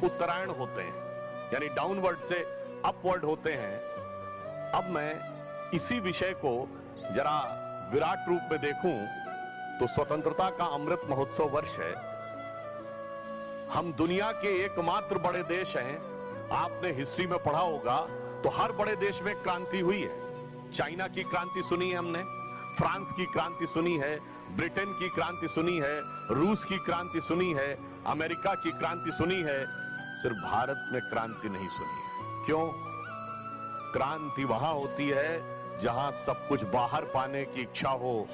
उत्तरायण होते हैं, यानी डाउनवर्ड से अपवर्ड होते हैं। अब मैं इसी विषय को जरा विराट रूप में देखूं तो स्वतंत्रता का अमृत महोत्सव वर्ष है। हम दुनिया के एकमात्र बड़े देश हैं। आपने हिस्ट्री में पढ़ा होगा तो हर बड़े देश में क्रांति हुई है। चाइना की क्रांति सुनी है हमने, फ्रांस की क्रांति सुनी है, ब्रिटेन की क्रांति सुनी है, रूस की क्रांति सुनी है, अमेरिका की क्रांति सुनी है। सिर्फ भारत में क्रांति नहीं सुनी है। क्यों? क्रांति वहां होती है जहां सब कुछ बाहर पाने की इच्छा हो,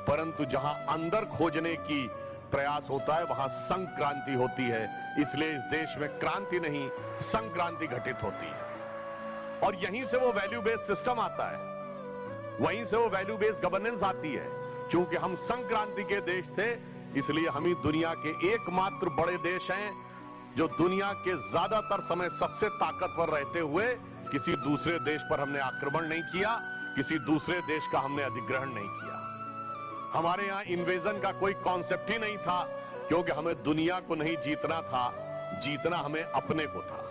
परंतु जहां अंदर खोजने की प्रयास होता है वहां संक्रांति होती है। इसलिए इस देश में क्रांति नहीं, संक्रांति घटित होती है। और यहीं से वो वैल्यू बेस्ड सिस्टम आता है, वहीं से वो वैल्यू बेस्ड गवर्नेंस आती है। क्योंकि हम संक्रांति के देश थे, इसलिए हम ही दुनिया के एकमात्र बड़े देश हैं जो दुनिया के ज्यादातर समय सबसे ताकतवर रहते हुए किसी दूसरे देश पर हमने आक्रमण नहीं किया, किसी दूसरे देश का हमने अधिग्रहण नहीं किया। हमारे यहां इन्वेजन का कोई कॉन्सेप्ट ही नहीं था, क्योंकि हमें दुनिया को नहीं जीतना था, जीतना हमें अपने को था।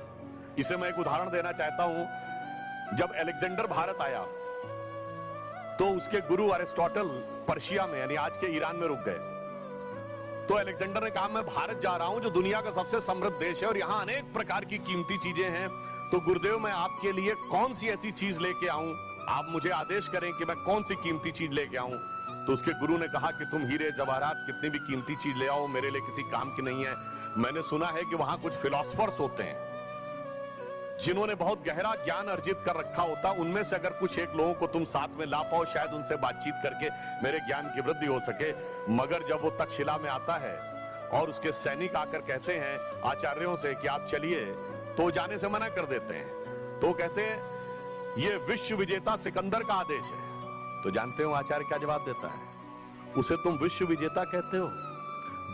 इसे मैं एक उदाहरण देना चाहता हूं। जब अलेक्जेंडर भारत आया तो उसके गुरु अरिस्टोटल पर्शिया में, यानी आज के ईरान में रुक गए। तो अलेक्जेंडर ने कहा मैं भारत जा रहा हूं जो दुनिया का सबसे समृद्ध देश है और यहां अनेक प्रकार की कीमती चीजें हैं। तो गुरुदेव मैं आपके लिए कौन सी ऐसी चीज लेके आऊं, आप मुझे आदेश करें कि मैं कौन सी कीमती चीज लेके आऊं। तो उसके गुरु ने कहा कि तुम हीरे जवाहरात कितनी भी कीमती चीज ले आओ, मेरे लिए किसी काम की नहीं है। मैंने सुना है कि वहां कुछ फिलोसफर्स होते हैं जिन्होंने बहुत गहरा ज्ञान अर्जित कर रखा होता, उनमें से अगर कुछ एक लोगों को तुम साथ में ला पाओ, शायद उनसे बातचीत करके मेरे ज्ञान की वृद्धि हो सके। मगर जब वो तक्षशिला में आता है और उसके सैनिक आकर कहते हैं आचार्यों से कि आप चलिए, तो जाने से मना कर देते हैं। तो कहते हैं ये विश्व विजेता सिकंदर का आदेश है। तो जानते हो आचार्य क्या जवाब देता है? उसे तुम विश्व विजेता कहते हो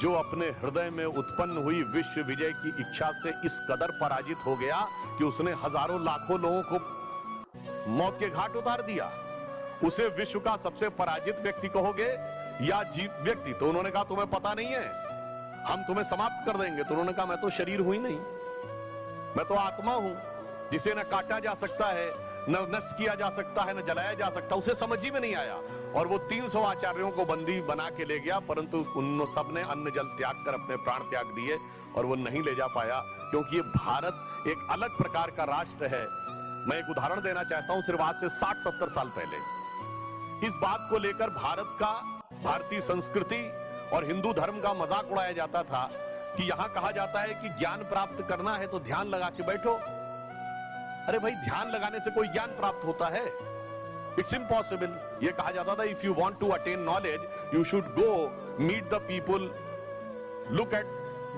जो अपने हृदय में उत्पन्न हुई विश्व विजय की इच्छा से इस कदर पराजित हो गया कि उसने हजारों लाखों लोगों को मौत के घाट उतार दिया। उसे विश्व का सबसे पराजित व्यक्ति कहोगे या जीव व्यक्ति? तो उन्होंने कहा तुम्हें पता नहीं है, हम तुम्हें समाप्त कर देंगे। तो उन्होंने कहा मैं तो शरीर हूं ही नहीं, मैं तो आत्मा हूं जिसे न काटा जा सकता है, न नष्ट किया जा सकता है, न जलाया जा सकता। उसे समझ ही में नहीं आया और वो 300 आचार्यों को बंदी बना के ले गया, परंतु उन सब ने अन्न जल त्याग कर अपने प्राण त्याग दिए और वो नहीं ले जा पाया, क्योंकि ये भारत एक अलग प्रकार का राष्ट्र है। मैं एक उदाहरण देना चाहता हूं। सिर्फ आज से 60-70 साल पहले इस बात को लेकर भारत का, भारतीय संस्कृति और हिंदू धर्म का मजाक उड़ाया जाता था कि यहां कहा जाता है कि ज्ञान प्राप्त करना है तो ध्यान लगा के बैठो। अरे भाई, ध्यान लगाने से कोई ज्ञान प्राप्त होता है? It's impossible. यह कहा जाता था if you want to attain knowledge you should go meet the people, look at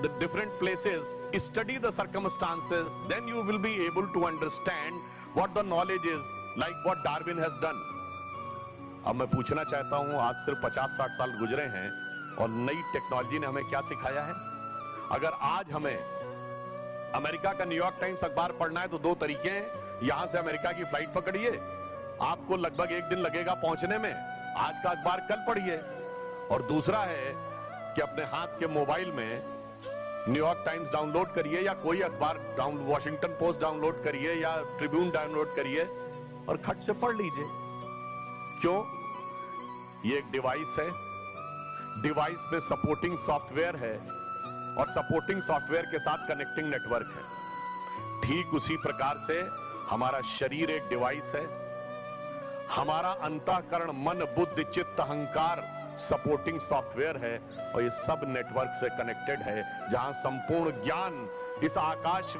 the different places, study the circumstances, then you will be able to understand what the knowledge is, like what Darwin has done. अब मैं पूछना चाहता हूं, आज सिर्फ 50-60 साल गुजरे हैं और नई टेक्नोलॉजी ने हमें क्या सिखाया है? अगर आज हमें अमेरिका का न्यूयॉर्क टाइम्स अखबार पढ़ना है तो 2 तरीके हैं। यहां से अमेरिका की फ्लाइट पकड़िए, आपको लगभग 1 दिन लगेगा पहुंचने में, आज का अखबार कल पढ़िए। और दूसरा है कि अपने हाथ के मोबाइल में न्यूयॉर्क टाइम्स डाउनलोड करिए या कोई अखबार वॉशिंगटन पोस्ट डाउनलोड करिए या ट्रिब्यून डाउनलोड करिए और खट से पढ़ लीजिए। क्यों? ये एक डिवाइस है, डिवाइस में सपोर्टिंग सॉफ्टवेयर है और सपोर्टिंग सॉफ्टवेयर के साथ कनेक्टिंग नेटवर्क है। ठीक उसी प्रकार से हमारा शरीर एक डिवाइस है, हमारा अंतःकरण, मन, बुद्धि, चित्त, अहंकार सपोर्टिंग सॉफ्टवेयर है और ये सब नेटवर्क से कनेक्टेड है, जहां संपूर्ण ज्ञान इस आकाश में